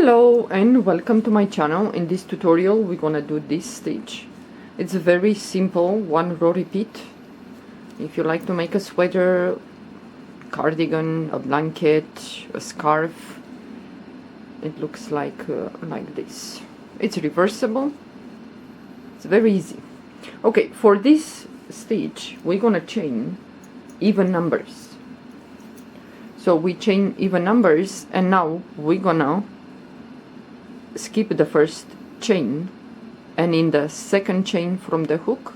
Hello and welcome to my channel. In this tutorial we're gonna do this stitch. It's very simple, one row repeat. If you like to make a sweater, cardigan, a blanket, a scarf, it looks like this. It's reversible. It's very easy. Okay, for this stitch we're gonna chain even numbers. So we chain even numbers, and now we're gonna skip the first chain, and in the second chain from the hook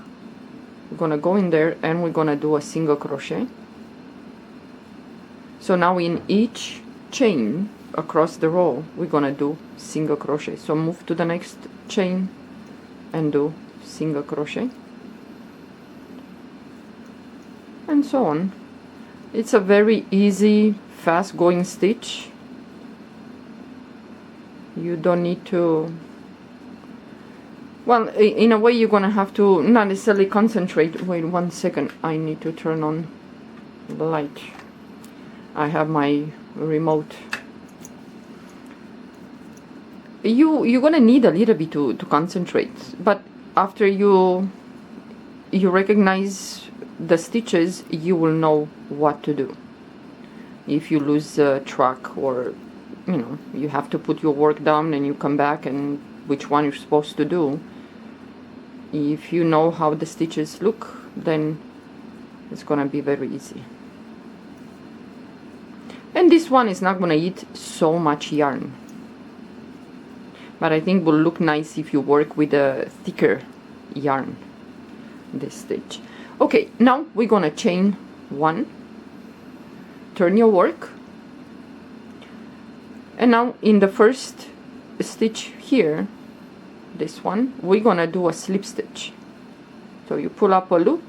we're gonna go in there and we're gonna do a single crochet. So now in each chain across the row we're gonna do single crochet. So move to the next chain and do single crochet, and so on. It's a very easy, fast going stitch. You don't need to, well, in a way you're gonna have to not necessarily concentrate. Wait 1 second, I need to turn on the light. I have my remote. You're gonna need a little bit to concentrate, but after you recognize the stitches, you will know what to do. If you lose track, or you have to put your work down and you come back and which one you're supposed to do, if you know how the stitches look, then it's gonna be very easy. And this one is not gonna eat so much yarn, but I think will look nice if you work with a thicker yarn, this stitch. Okay, now we're gonna chain one, turn your work, and now in the first stitch here, this one, we're gonna do a slip stitch. So you pull up a loop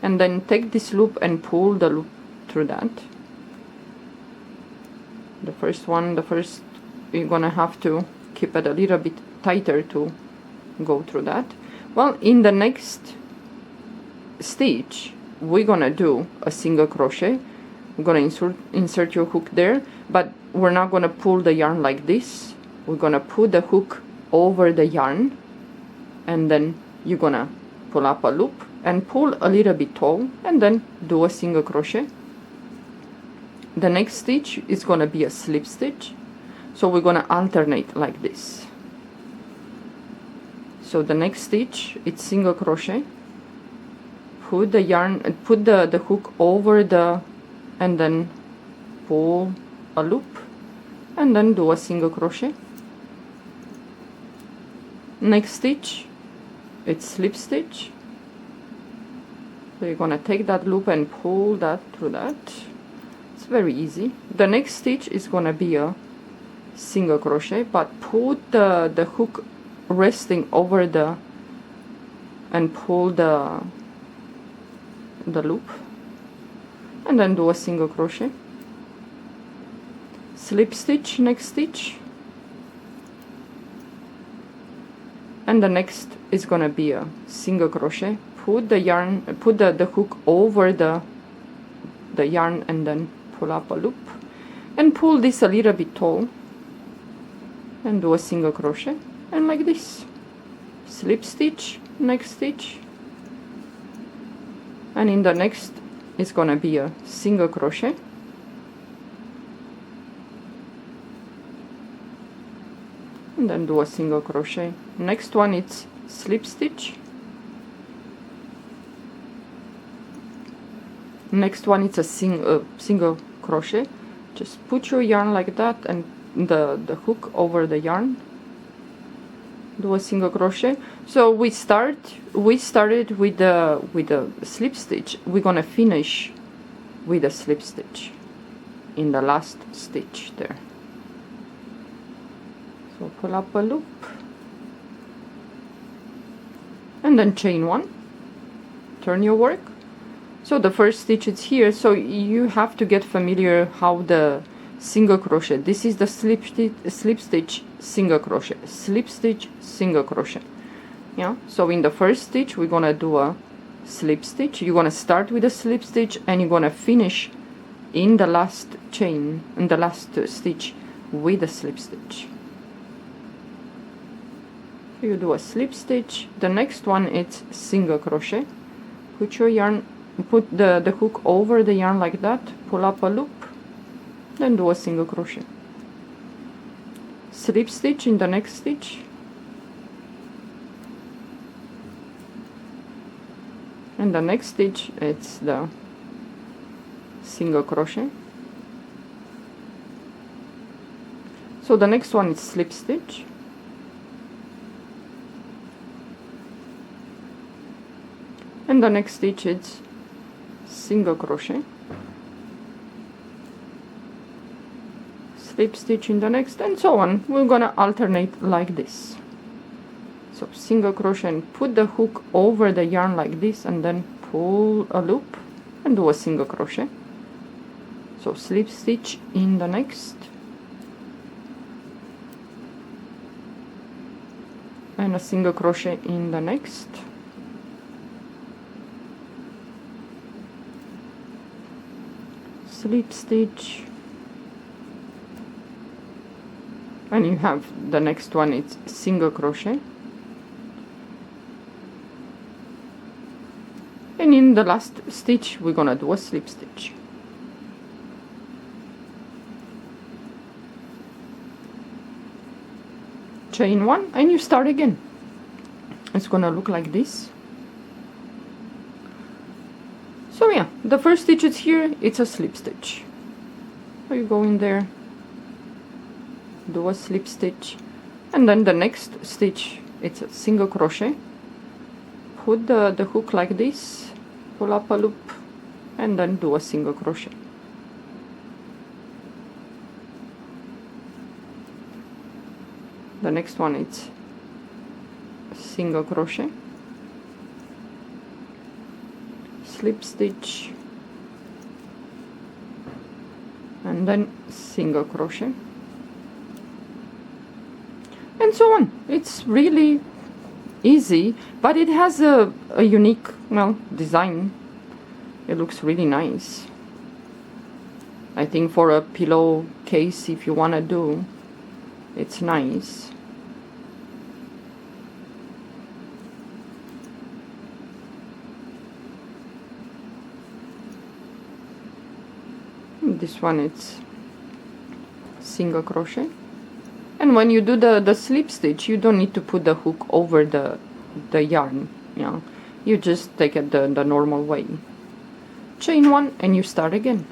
and then take this loop and pull the loop through that. The first you're gonna have to keep it a little bit tighter to go through that. Well, in the next stitch we're gonna do a single crochet. We're gonna insert your hook there, but we're not gonna pull the yarn like this. We're gonna put the hook over the yarn, and then you're gonna pull up a loop and pull a little bit tall, and then do a single crochet. The next stitch is gonna be a slip stitch, so we're gonna alternate like this. So the next stitch, it's single crochet, put the yarn, put the hook over the, and then pull a loop and then do a single crochet. Next stitch, it's slip stitch, so you're gonna take that loop and pull that through that. It's very easy. The next stitch is gonna be a single crochet, but put the hook resting over the, and pull the loop, and then do a single crochet. Slip stitch, next stitch, and the next is gonna be a single crochet. Put the yarn, put the hook over the yarn, and then pull up a loop and pull this a little bit tall and do a single crochet, and like this. Slip stitch, next stitch, and in the next is gonna be a single crochet, and then do a single crochet. Next one, it's slip stitch. Next one, it's a single crochet. Just put your yarn like that and the hook over the yarn, do a single crochet. So we started with the slip stitch. We're gonna finish with a slip stitch in the last stitch there. So pull up a loop and then chain one, turn your work. So the first stitch is here, so you have to get familiar how the single crochet, this is the slip stitch, single crochet, slip stitch, single crochet. Yeah, so in the first stitch we're gonna do a slip stitch. You're gonna start with a slip stitch and you're gonna finish in the last chain, in the last stitch, with a slip stitch. You do a slip stitch. The next one it's single crochet. Put your yarn, put the hook over the yarn like that, pull up a loop, then do a single crochet. Slip stitch in the next stitch, and the next stitch it's the single crochet. So the next one is slip stitch, and the next stitch is single crochet, slip stitch in the next, and so on. We're gonna alternate like this. So single crochet and put the hook over the yarn like this, and then pull a loop and do a single crochet. So slip stitch in the next, and a single crochet in the next, slip stitch, and you have the next one, it's single crochet, and in the last stitch we're gonna do a slip stitch. Chain one and you start again. It's gonna look like this. So yeah, the first stitch is here, it's a slip stitch. So you go in there, do a slip stitch, and then the next stitch it's a single crochet. Put the hook like this, pull up a loop, and then do a single crochet. The next one it's single crochet, slip stitch, and then single crochet, and so on. It's really easy, but it has a unique, well, design. It looks really nice. I think for a pillowcase, if you want to do, it's nice. This one it's single crochet, and when you do the slip stitch, you don't need to put the hook over the yarn. Yeah, you just take it the normal way. Chain one and you start again.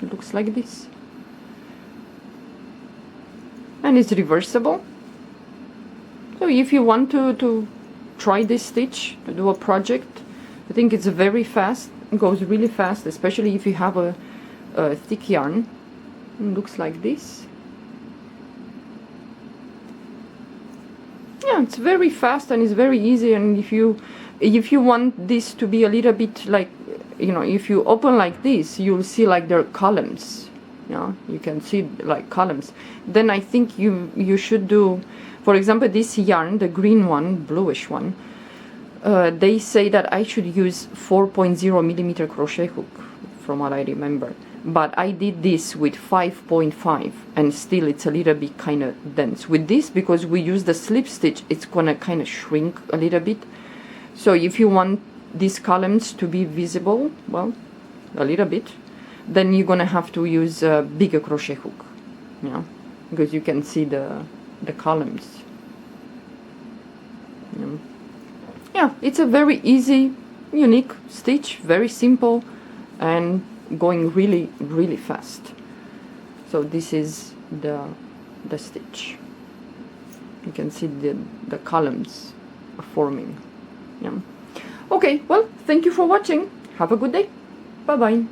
It looks like this, and it's reversible. So if you want to try this stitch to do a project, I think it's very fast. It goes really fast, especially if you have a thick yarn. It looks like this. Yeah, it's very fast and it's very easy. And if you want this to be a little bit like, you know, if you open like this, you'll see like there are columns. Yeah, you can see like columns. Then I think you should do, for example, this yarn, the green one, bluish one. They say that I should use 4.0 millimeter crochet hook, from what I remember. But I did this with 5.5 and still it's a little bit kind of dense. With this, because we use the slip stitch, it's gonna kind of shrink a little bit. So if you want these columns to be visible, well, a little bit, then you're gonna have to use a bigger crochet hook, yeah, because you can see the columns. Yeah, it's a very easy, unique stitch, very simple, and going really, really fast. So this is the stitch. You can see the columns are forming. Yeah. Okay, well, thank you for watching. Have a good day. Bye bye.